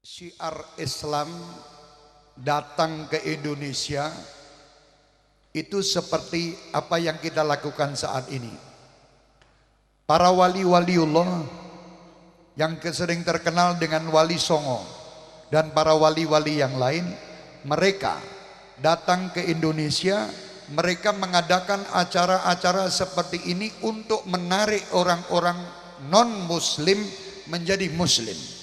Syiar Islam datang ke Indonesia itu seperti apa yang kita lakukan saat ini. Para wali-waliullah yang sering terkenal dengan Wali Songo dan para wali-wali yang lain, mereka datang ke Indonesia, mereka mengadakan acara-acara seperti ini untuk menarik orang-orang non-muslim menjadi muslim.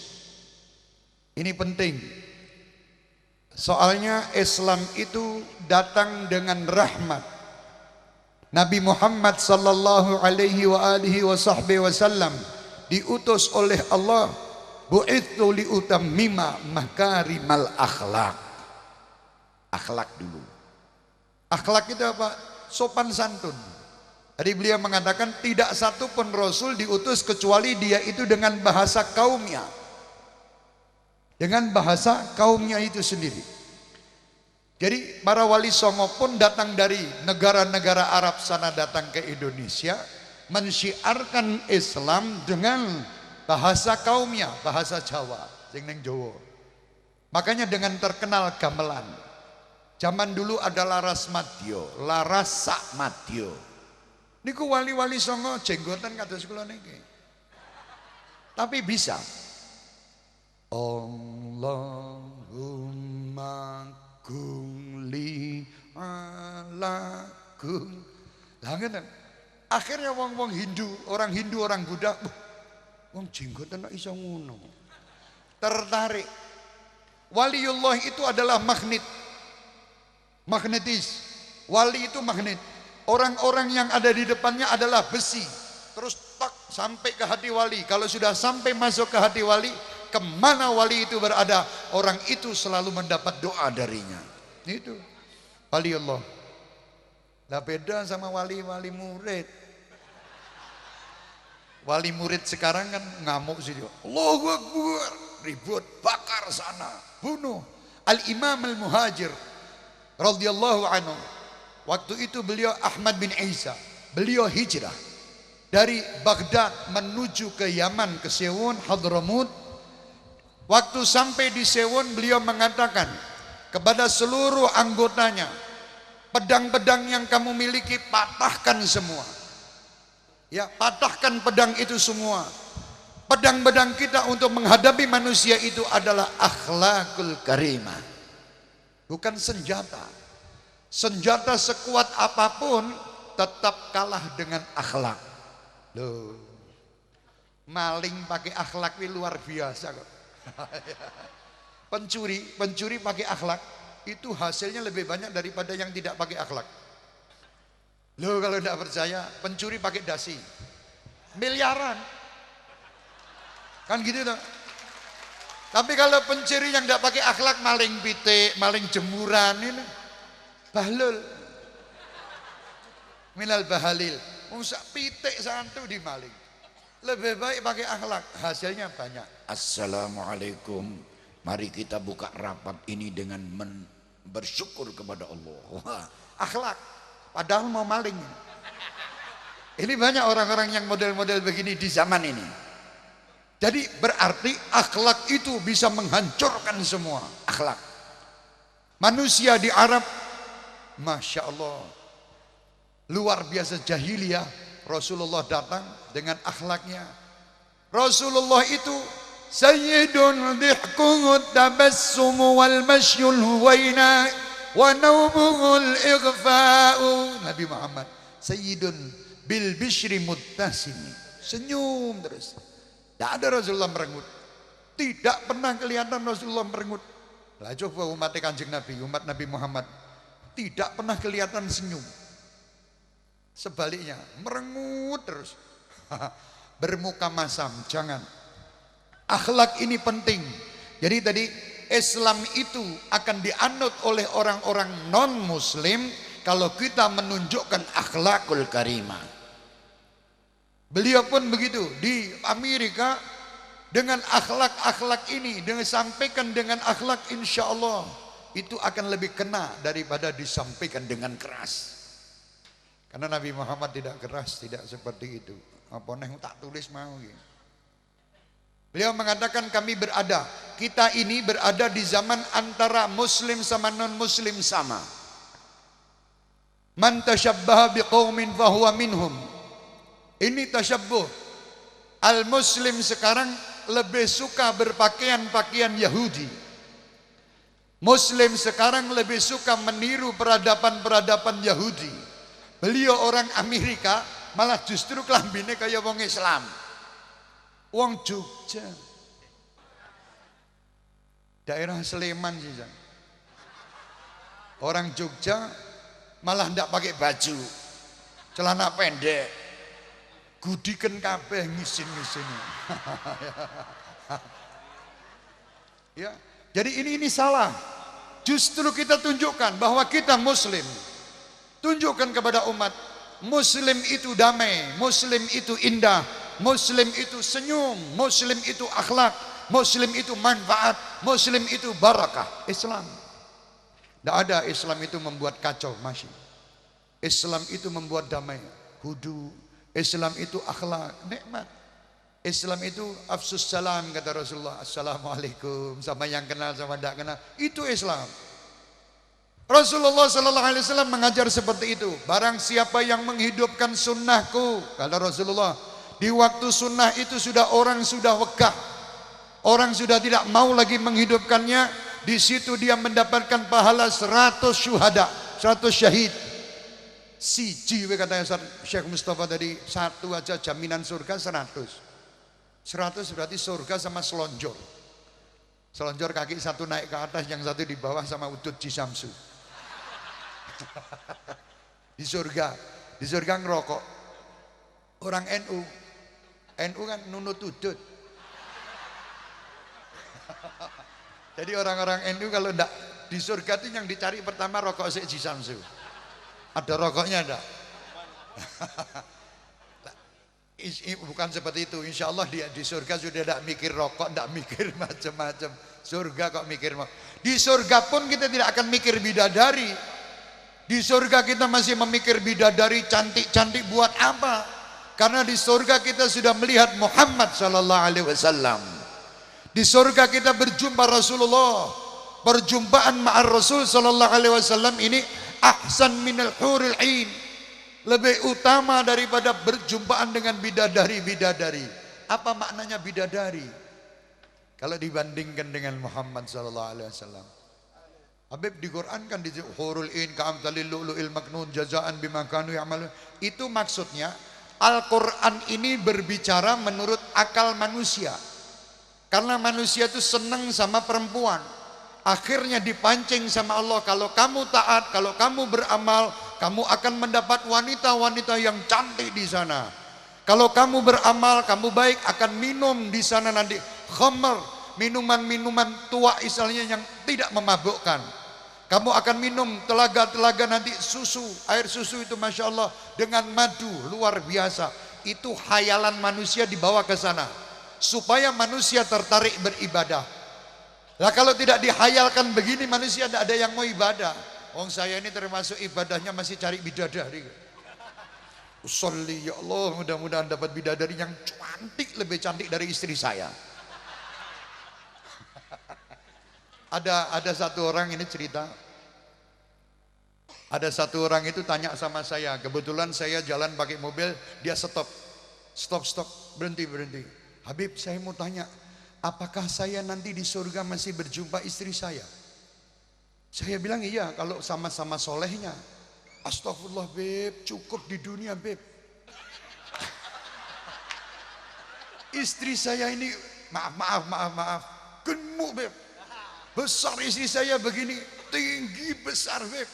Ini penting. Soalnya Islam itu datang dengan rahmat. Nabi Muhammad sallallahu alaihi wasallam diutus oleh Allah, bu'itsu liutammima makarimal akhlak. Akhlak dulu. Akhlak itu apa? Sopan santun. Tadi beliau mengatakan tidak satu pun Rasul diutus kecuali dia itu dengan bahasa kaumnya. Dengan bahasa kaumnya itu sendiri. Jadi para wali songo pun datang dari negara-negara Arab sana datang ke Indonesia, mensyiarkan Islam dengan bahasa kaumnya, bahasa Jawa, sing ning Jawa. Makanya dengan terkenal gamelan. Zaman dulu ada Laras Madya, Laras Sak Madya. Niku wali-wali songo jenggotan kados kula niki. Tapi bisa. Allahumma kulli ala kul. Lah ngene. Akhirnya wong-wong Hindu, orang Buddha, wong jenggotan kok iso ngono. Tertarik. Waliullah itu adalah magnet. Magnetis. Wali itu magnet. Orang-orang yang ada di depannya adalah besi. Terus tak sampai ke hati wali. Kalau sudah sampai masuk ke hati wali, kemana wali itu berada, orang itu selalu mendapat doa darinya. Itu wali Allah. Nah beda sama wali-wali murid. Wali murid sekarang kan ngamuk sih dia. Allahu Akbar, ribut, bakar sana, bunuh. Al-Imam Al-Muhajir radhiyallahu anhu. Waktu itu beliau Ahmad bin Isa, beliau hijrah dari Baghdad menuju ke Yaman, ke Sewon, Hadramut. Waktu sampai di Sewon, beliau mengatakan kepada seluruh anggotanya, pedang-pedang yang kamu miliki patahkan semua. Ya, patahkan pedang itu semua. Pedang-pedang kita untuk menghadapi manusia itu adalah akhlakul karimah. Bukan senjata. Senjata sekuat apapun tetap kalah dengan akhlak. Loh. Maling pakai akhlak ini luar biasa kok. Pencuri pakai akhlak itu hasilnya lebih banyak daripada yang tidak pakai akhlak. Loh kalau tidak percaya, pencuri pakai dasi miliaran kan gitu toh. Tapi kalau pencuri yang tidak pakai akhlak, maling pitik, maling jemuran, ini bahlul minal bahalil, musak pitik santu di maling. Lebih baik pakai akhlak, hasilnya banyak. Assalamualaikum, mari kita buka rapat ini dengan bersyukur kepada Allah. Wah, akhlak, padahal mau maling. Ini banyak orang-orang yang model-model begini di zaman ini. Jadi berarti akhlak itu bisa menghancurkan semua. Akhlak manusia di Arab, Masya Allah, luar biasa jahiliyah. Rasulullah datang dengan akhlaknya. Rasulullah itu sayyidun dhihkuhu tabassumu wal masyul huwaina wa nawmuhul ighfa'u. Nabi Muhammad sayyidun bil bishri muttasim, senyum terus. Tidak ada Rasulullah merengut. Tidak pernah kelihatan Rasulullah merengut. Lah coba umat Kanjeng Nabi, umat Nabi Muhammad, tidak pernah kelihatan senyum. Sebaliknya merengut terus. Bermuka masam, jangan. Akhlak ini penting. Jadi tadi Islam itu akan dianut oleh orang-orang non muslim kalau kita menunjukkan akhlakul karimah. Beliau pun begitu di Amerika dengan akhlak-akhlak ini, dengan sampaikan dengan akhlak, insya Allah itu akan lebih kena daripada disampaikan dengan keras. Karena Nabi Muhammad tidak keras, tidak seperti itu. Apa nih tak tulis mau gitu. Beliau mengatakan kita ini berada di zaman antara muslim sama non muslim sama. Man tashabbaha biqaumin fahuwa minhum. Ini tasyabbuh. Al muslim sekarang lebih suka berpakaian-pakaian Yahudi. Muslim sekarang lebih suka meniru peradaban-peradaban Yahudi. Beliau orang Amerika, malah justru kelambine kayak wong Islam. Wong Jogja, daerah Sleman sih. Orang Jogja malah ndak pakai baju, celana pendek, gudiken kabeh ngisin-ngisin. Ya, jadi ini salah. Justru kita tunjukkan bahwa kita muslim. Tunjukkan kepada umat, muslim itu damai, muslim itu indah, muslim itu senyum, muslim itu akhlak, muslim itu manfaat, muslim itu barakah. Islam. Tidak ada Islam itu membuat kacau masih. Islam itu membuat damai, hudu. Islam itu akhlak, nikmat. Islam itu afsus salam, kata Rasulullah. Assalamualaikum, sama yang kenal sama tidak kenal. Itu Islam. Rasulullah sallallahu alaihi wasallam mengajar seperti itu. Barang siapa yang menghidupkan sunnahku, kata Rasulullah, di waktu sunnah itu orang sudah wegah, orang sudah tidak mau lagi menghidupkannya. Di situ dia mendapatkan pahala 100 syuhada, 100 syahid. Siji katanya Syekh Mustafa tadi, satu aja jaminan surga 100. 100 berarti surga sama selonjor. Selonjor kaki satu naik ke atas, yang satu di bawah sama udut Cisamsu. Di surga ngerokok. Orang NU kan nunut udut. Jadi orang-orang NU kalau enggak di surga itu yang dicari pertama rokok sik Cisamsu. Ada rokoknya enggak? Bukan seperti itu. Insya Allah dia di surga sudah tidak mikir rokok, tidak mikir macam-macam. Surga kok mikir. Di surga pun kita tidak akan mikir bidadari. Di surga kita masih memikir bidadari cantik-cantik buat apa? Karena di surga kita sudah melihat Muhammad sallallahu alaihi wasallam. Di surga kita berjumpa Rasulullah. Perjumpaan ma'ar Rasul sallallahu alaihi wasallam ini ahsan minal huril ain. Lebih utama daripada berjumpaan dengan bidadari-bidadari. Apa maknanya bidadari? Kalau dibandingkan dengan Muhammad sallallahu alaihi wasallam. Habib di Quran kan di hurul ain ka'amtalil lu'lu'il maknun jazaan bima kanu ya'malun. Itu maksudnya Al-Quran ini berbicara menurut akal manusia. Karena manusia itu senang sama perempuan. Akhirnya dipancing sama Allah, kalau kamu taat, kalau kamu beramal, kamu akan mendapat wanita-wanita yang cantik di sana. Kalau kamu beramal, kamu baik, akan minum di sana nanti khamr, minuman-minuman tua istilahnya yang tidak memabukkan. Kamu akan minum telaga-telaga nanti susu, air susu itu Masya Allah dengan madu luar biasa. Itu khayalan manusia dibawa ke sana supaya manusia tertarik beribadah. Nah kalau tidak dihayalkan begini, manusia tidak ada yang mau ibadah. Wong saya ini termasuk ibadahnya masih cari bidadari. Usolli ya Allah, mudah-mudahan dapat bidadari yang cantik, lebih cantik dari istri saya. Ada satu orang ini cerita. Ada satu orang itu tanya sama saya. Kebetulan saya jalan pakai mobil, dia stop, berhenti. Habib, saya mau tanya, apakah saya nanti di surga masih berjumpa istri saya? Saya bilang iya, kalau sama-sama solehnya. Astagfirullah beb, cukup di dunia beb. Istri saya ini, maaf, gemuk beb. Besar istri saya begini, tinggi besar beb.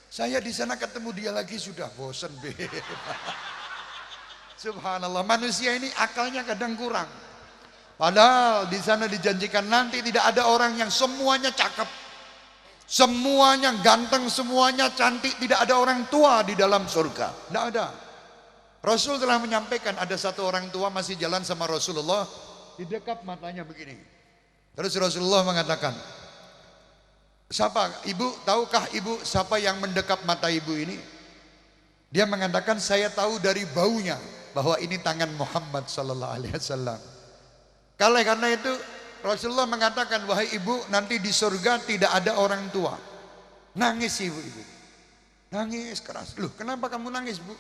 Saya di sana ketemu dia lagi sudah bosan beb. Subhanallah, manusia ini akalnya kadang kurang. Padahal di sana dijanjikan nanti tidak ada orang yang semuanya cakep, semuanya ganteng, semuanya cantik, tidak ada orang tua di dalam surga. Tidak ada. Rasul telah menyampaikan ada satu orang tua masih jalan sama Rasulullah, di dekat matanya begini. Terus Rasulullah mengatakan, siapa ibu, tahukah ibu siapa yang mendekap mata ibu ini? Dia mengatakan, saya tahu dari baunya bahwa ini tangan Muhammad sallallahu alaihi wasallam. Karena itu Rasulullah mengatakan, wahai ibu, nanti di surga tidak ada orang tua. Nangis ibu. Nangis keras. Loh, kenapa kamu nangis, Bu?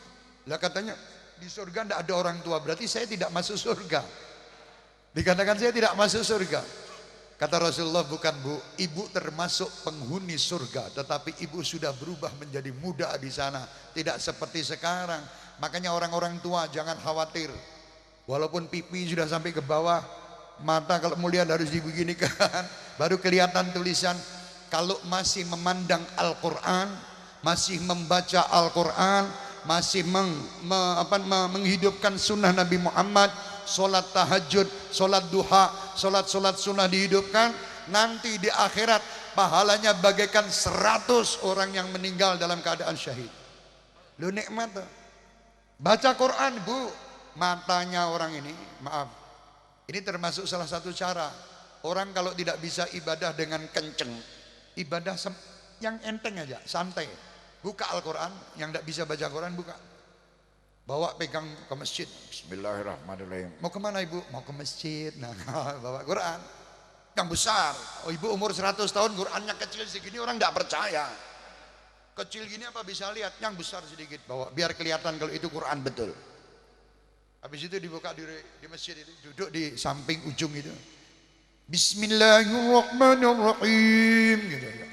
Lah katanya di surga tidak ada orang tua, berarti saya tidak masuk surga. Dikatakan saya tidak masuk surga. Kata Rasulullah, bukan Bu, ibu termasuk penghuni surga, tetapi ibu sudah berubah menjadi muda di sana, tidak seperti sekarang. Makanya orang-orang tua jangan khawatir. Walaupun pipi sudah sampai ke bawah, mata kalau mau lihat harus dibeginikan, baru kelihatan tulisan. Kalau masih memandang Al-Quran, masih membaca Al-Quran, masih menghidupkan sunnah Nabi Muhammad, sholat tahajud, sholat duha, sholat sunnah dihidupkan, nanti di akhirat pahalanya bagaikan 100 orang yang meninggal dalam keadaan syahid. Lu nikmat tuh. Baca Quran, Bu. Matanya orang ini, maaf, ini termasuk salah satu cara. Orang kalau tidak bisa ibadah dengan kenceng, ibadah yang enteng aja, santai. Buka Al-Quran, yang tidak bisa baca Quran buka. Bawa pegang ke masjid. Bismillahirrahmanirrahim. Mau kemana ibu? Mau ke masjid. Nah, bawa Quran. Yang besar. Oh, ibu umur 100 tahun, Qurannya kecil segini, orang tidak percaya. Kecil gini apa bisa lihat? Yang besar sedikit bawa. Biar kelihatan kalau itu Quran betul. Habis itu dibuka di masjid itu. Duduk di samping ujung itu. Bismillahirrahmanirrahim. Gitu ya.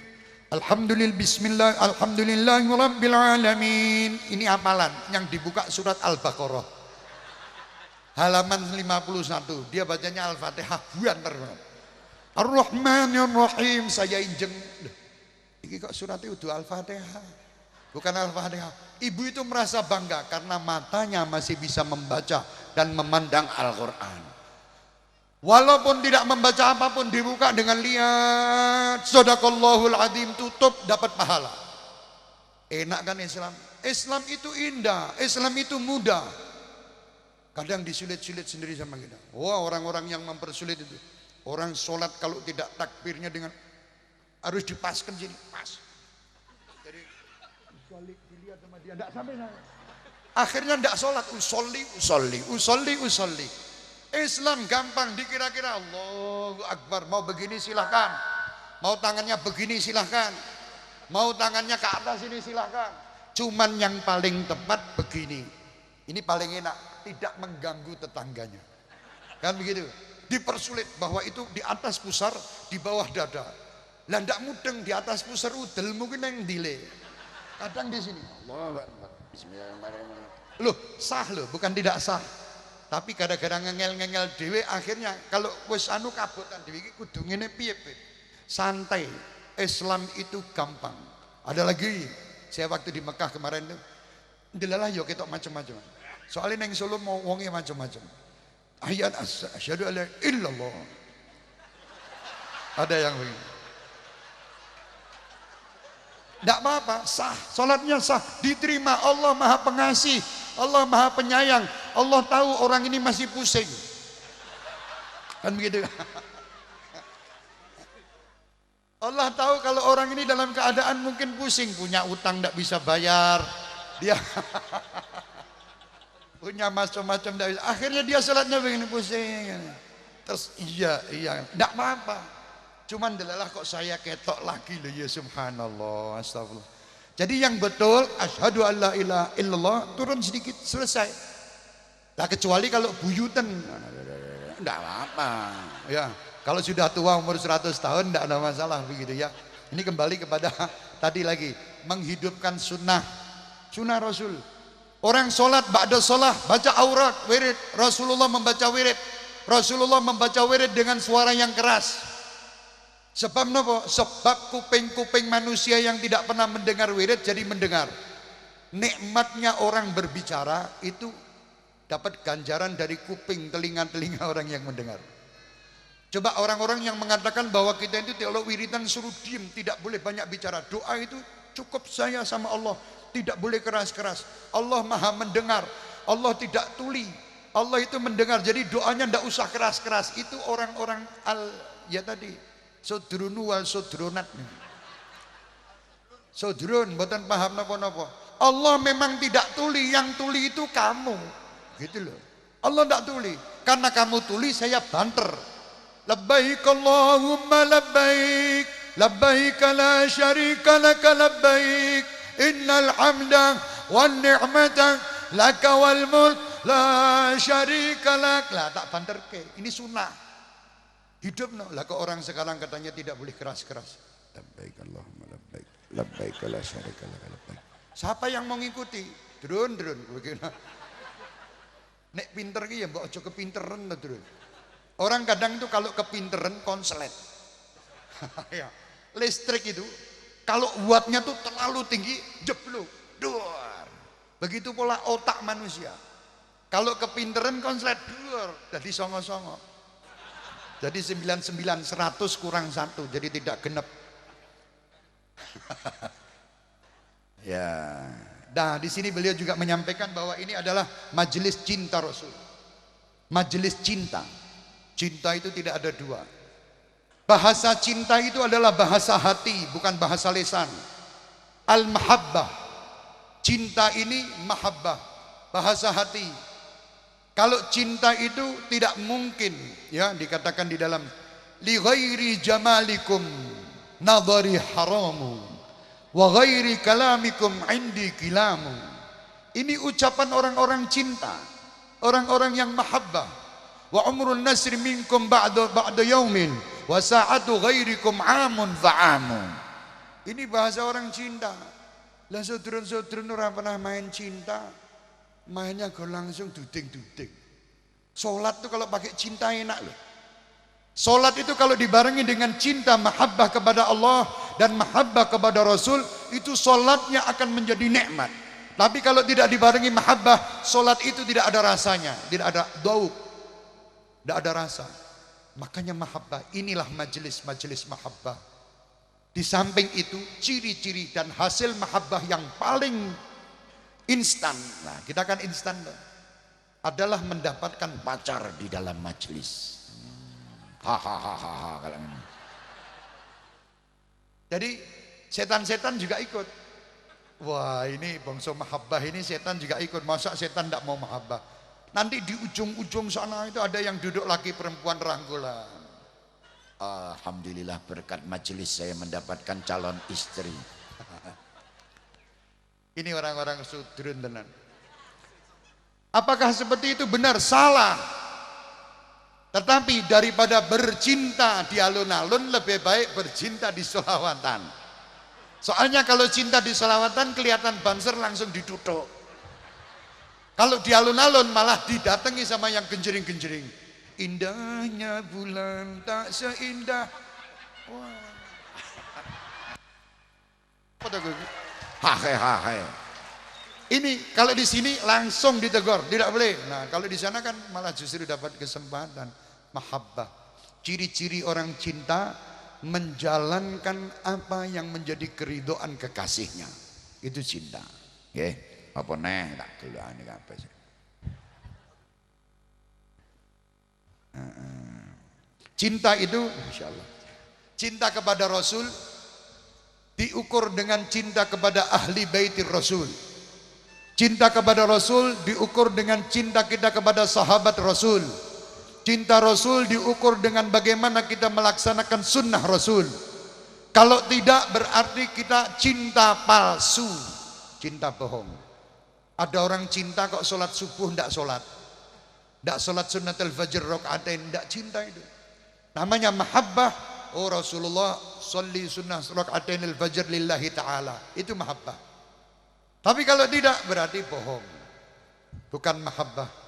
Alhamdulillahirabbil alamin. Ini hafalan yang dibuka surat Al-Baqarah. Halaman 51. Dia bacanya Al-Fatihah buan terus. Ar-Rahmanir-Rahim, saya injeng. Ini kok suratnya udah Al-Fatihah. Bukan Al-Fatihah. Ibu itu merasa bangga karena matanya masih bisa membaca dan memandang Al-Quran. Walaupun tidak membaca apapun, dibuka dengan lihat Sadaqallahul Azim, tutup dapat pahala. Enak kan Islam? Islam itu indah, Islam itu mudah. Kadang disulit-sulit sendiri sama kita. Wah, orang-orang yang mempersulit itu. Orang sholat kalau tidak takbirnya dengan harus dipaskan sini, pas. Jadi dilihat sama dia, tidak sampai. Akhirnya tidak sholat, usolli. Islam gampang, dikira-kira Allahu Akbar, mau begini silahkan, mau tangannya begini silahkan, mau tangannya ke atas ini silahkan. Cuman yang paling tepat begini, ini paling enak, tidak mengganggu tetangganya. Kan begitu, dipersulit bahwa itu di atas pusar, di bawah dada. Lah ndak mudeng di atas pusar udel mungkin yang dile. Kadang di sini. Allahu Akbar. Bismillahirrahmanirrahim. Loh, sah loh, bukan tidak sah. Tapi kadang-kadang ngengel dewe, akhirnya kalau wis anu kabotan dewe iki kudu ngene piye, santai. Islam itu gampang. Ada lagi, saya waktu di Mekah kemarin tuh, ndelalah yo ketok macam-macam. Soalnya neng Solo mau wonge macam-macam. Ayat asyhadu alla illallah. Ada yang begini. Tidak apa-apa, sah, sholatnya sah, diterima. Allah Maha Pengasih, Allah Maha Penyayang. Allah tahu orang ini masih pusing. Kan begitu. Allah tahu kalau orang ini dalam keadaan mungkin pusing, punya utang tidak bisa bayar, dia punya macam-macam tidak bisa. Akhirnya dia sholatnya begini pusing. Terus iya, tidak apa-apa. Cuman delalah kok saya ketok lagi loh, ya subhanallah, astagfirullah. Jadi yang betul asyhadu alla ilaha illallah, turun sedikit selesai. Nah, kecuali kalau buyutan enggak apa-apa. Ya, kalau sudah tua umur 100 tahun enggak ada masalah begitu ya. Ini kembali kepada tadi lagi, menghidupkan sunnah Rasul. Orang sholat ba'da sholat baca aurat, wirid. Rasulullah membaca wirid. Rasulullah membaca wirid dengan suara yang keras. Sebab nopo? Sebab kuping-kuping manusia yang tidak pernah mendengar wirid jadi mendengar. Nikmatnya orang berbicara itu dapat ganjaran dari kuping, telinga-telinga orang yang mendengar. Coba orang-orang yang mengatakan bahwa kita itu kalau wiridan suruh diam, tidak boleh banyak bicara. Doa itu cukup saya sama Allah, tidak boleh keras-keras. Allah Maha mendengar, Allah tidak tuli. Allah itu mendengar, jadi doanya tidak usah keras-keras. Itu orang-orang ya tadi. Sodrunu wal sodronat. Sodrun, bukan paham napa-napa. Allah memang tidak tuli, yang tuli itu kamu. Gitu loh. Allah tidak tuli. Karena kamu tuli saya banter. Labbaik Allahumma labbaik, labbaik la syarika laka labbaik, innal hamda wan ni'mata laka wal mulk la syarika lak. Lah tak banter ke, ini sunnah. Hidup no. Lah kok orang sekarang katanya tidak boleh keras-keras. Labbaik Allahumma labbaik, labbaik la syarika laka labbaik. Siapa yang mau ngikuti? Drun begini. Nek pinter ki ya mbok aja kepinteran to, Drun. Orang kadang itu kalau kepinteran konslet. Ya. Listrik itu kalau wattnya tuh terlalu tinggi jeblok. Duar. Begitu pola otak manusia. Kalau kepinteran konslet duar, jadi songo-songo. Jadi 99 100 kurang 1 jadi tidak genep. Ya. Nah, di sini beliau juga menyampaikan bahwa ini adalah majelis cinta Rasul. Majelis cinta. Cinta itu tidak ada dua. Bahasa cinta itu adalah bahasa hati, bukan bahasa lisan. Al-mahabbah. Cinta ini mahabbah, bahasa hati. Kalau cinta itu tidak mungkin, ya dikatakan di dalam li ghairi jamalikum nadhari haramu wa ghairi kalamikum indi kilamu. Ini ucapan orang-orang cinta, orang-orang yang mahabbah. Wa umrun nasri minkum ba'da yaumin wa sa'atu ghairikum amun fa'amu. Ini bahasa orang cinta. Lah saudara-saudara ora pernah main cinta, mainnya kok langsung duding-duding. Salat tuh kalau pakai cinta enak loh. Salat itu kalau dibarengi dengan cinta mahabbah kepada Allah dan mahabbah kepada Rasul, itu salatnya akan menjadi nikmat. Tapi kalau tidak dibarengi mahabbah, salat itu tidak ada rasanya, tidak ada dauk, tidak ada rasa. Makanya mahabbah, inilah majelis-majelis mahabbah. Di samping itu ciri-ciri dan hasil mahabbah yang paling instan, nah kita kan instan loh, adalah mendapatkan pacar di dalam majelis. Hahaha kalau ini. Jadi setan-setan juga ikut. Wah ini bangsa mahabbah ini setan juga ikut. Masa setan tidak mau mahabbah? Nanti di ujung-ujung sana itu ada yang duduk laki perempuan rangkulan. Alhamdulillah berkat majelis saya mendapatkan calon istri. Ini orang-orang sudrun tenan. Apakah seperti itu? Benar? Salah. Tetapi daripada bercinta di alun-alun, lebih baik bercinta di sholawatan. Soalnya kalau cinta di sholawatan kelihatan banser langsung ditutup. Kalau di alun-alun malah didatangi sama yang genjering-genjering. Indahnya bulan tak seindah. Wah. Hahe. Ini kalau di sini langsung ditegur, tidak boleh. Nah, kalau di sana kan malah justru dapat kesempatan. Mahabbah. Ciri-ciri orang cinta menjalankan apa yang menjadi keridhaan kekasihnya. Itu cinta. Nggih, apa neh tak delokane kabeh. Cinta itu Masya Allah, cinta kepada Rasul diukur dengan cinta kepada ahli baitir Rasul. Cinta kepada Rasul diukur dengan cinta kita kepada sahabat Rasul. Cinta Rasul diukur dengan bagaimana kita melaksanakan sunnah Rasul. Kalau tidak berarti kita cinta palsu, cinta bohong. Ada orang cinta kok sholat subuh tidak sholat, tidak sholat sunnatul fajr rakaatain, tidak cinta itu. Namanya mahabbah. Oh Rasulullah sholli sunnah rakaatain al-fajr lillahi ta'ala. Itu mahabbah. Tapi kalau tidak berarti bohong, bukan mahabbah.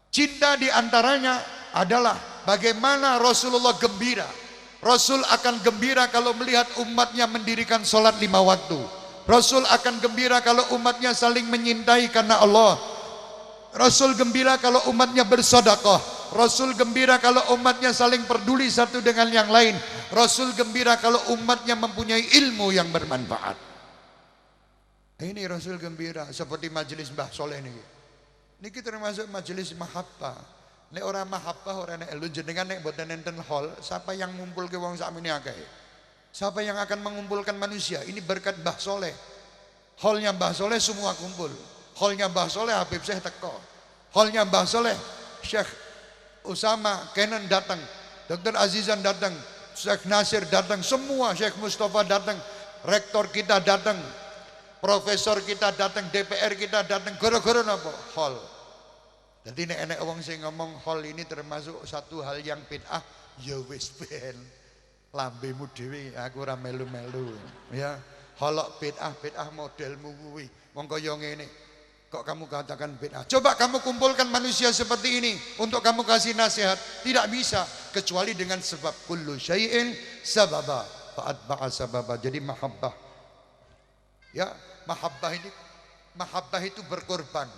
Cinta diantaranya adalah bagaimana Rasulullah gembira. Rasul akan gembira kalau melihat umatnya mendirikan sholat 5 waktu. Rasul akan gembira kalau umatnya saling menyintai karena Allah. Rasul gembira kalau umatnya bersedekah. Rasul gembira kalau umatnya saling peduli satu dengan yang lain. Rasul gembira kalau umatnya mempunyai ilmu yang bermanfaat. Ini Rasul gembira seperti majelis Mbah Soleh ini. Ini kita termasuk majelis mahabbah. Nek orang mahabbah orang nek lu jenengan nek mboten enten hall, siapa yang ngumpulke wong sakmene akeh? Siapa yang akan mengumpulkan manusia? Ini berkat Mbah Soleh. Hallnya Mbah Soleh semua kumpul. Hallnya Mbah Soleh Habib Syekh teko. Hallnya Mbah Soleh Syekh Usama, Kenan datang, Dr. Azizan datang, Syekh Nasir datang, semua Syekh Mustafa datang, rektor kita datang, profesor kita datang, DPR kita datang, gara-gara apa? Hall. Jadi nek wong sing ngomong hall ini termasuk satu hal yang bid'ah, ya wis ben. Lambemu dhewe aku ora melu-melu ya. Holok bid'ah modelmu kuwi. Wong kaya ngene. Kok kamu katakan bid'ah? Coba kamu kumpulkan manusia seperti ini untuk kamu kasih nasihat, tidak bisa kecuali dengan sebab kullu syai'in sababa fa'atba'a sababa. Jadi mahabbah. Ya, mahabbah itu berkorban.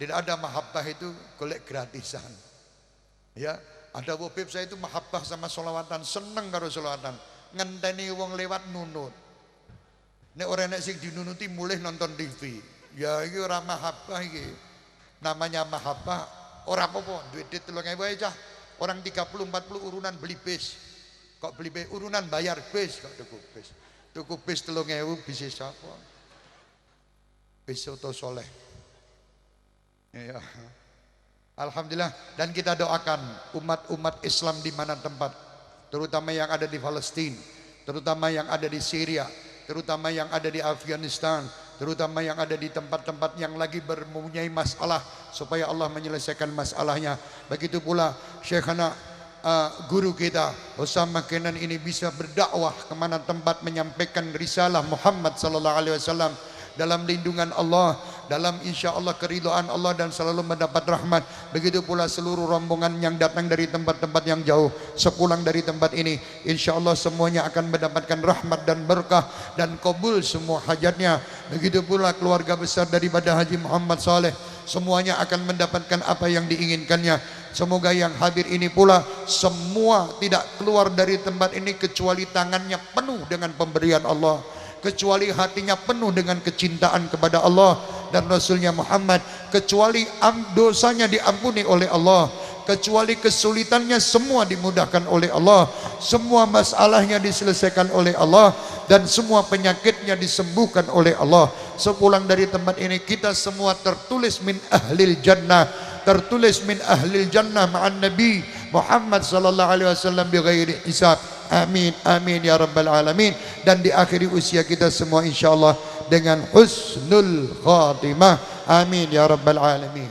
Tidak ada mahabbah itu golek gratisan. Ya, ada wobib saya itu mahabbah sama solawatan, seneng karo solawatan. Ngenteni wong lewat nunut. Nek ora nek sing dinunuti mulih nonton TV. Ya iki ora mahabbah iki. Namanya mahabbah ora apa-apa, duit 3.000 ae cah. Orang 30 40 urunan beli bis. Kok beli bis urunan bayar bis kok tuku bis. Tuku bis 3.000 bis sapa? Bis Soto Soleh. Ya. Alhamdulillah, dan kita doakan umat-umat Islam di mana tempat, terutama yang ada di Palestina, terutama yang ada di Syria, terutama yang ada di Afghanistan, terutama yang ada di tempat-tempat yang lagi mempunyai masalah, supaya Allah menyelesaikan masalahnya. Begitu pula Syekhana guru kita Usama Kenan ini bisa berdakwah kemana tempat, menyampaikan risalah Muhammad sallallahu alaihi wasallam dalam lindungan Allah, dalam insya Allah keridhaan Allah, dan selalu mendapat rahmat. Begitu pula seluruh rombongan yang datang dari tempat-tempat yang jauh, sepulang dari tempat ini, insya Allah semuanya akan mendapatkan rahmat dan berkah dan kabul semua hajatnya. Begitu pula keluarga besar daripada Haji Muhammad Saleh, semuanya akan mendapatkan apa yang diinginkannya. Semoga yang hadir ini pula semua tidak keluar dari tempat ini kecuali tangannya penuh dengan pemberian Allah, kecuali hatinya penuh dengan kecintaan kepada Allah dan Rasulnya Muhammad, kecuali dosanya diampuni oleh Allah, kecuali kesulitannya semua dimudahkan oleh Allah, semua masalahnya diselesaikan oleh Allah, dan semua penyakitnya disembuhkan oleh Allah. Sepulang dari tempat ini kita semua tertulis min ahlil jannah, tertulis min ahlil jannah ma'an Nabi Muhammad sallallahu alaihi wasallam bighairi hisab. Amin amin ya rabbal alamin. Dan diakhiri usia kita semua insyaallah dengan husnul khatimah. Amin ya rabbal alamin.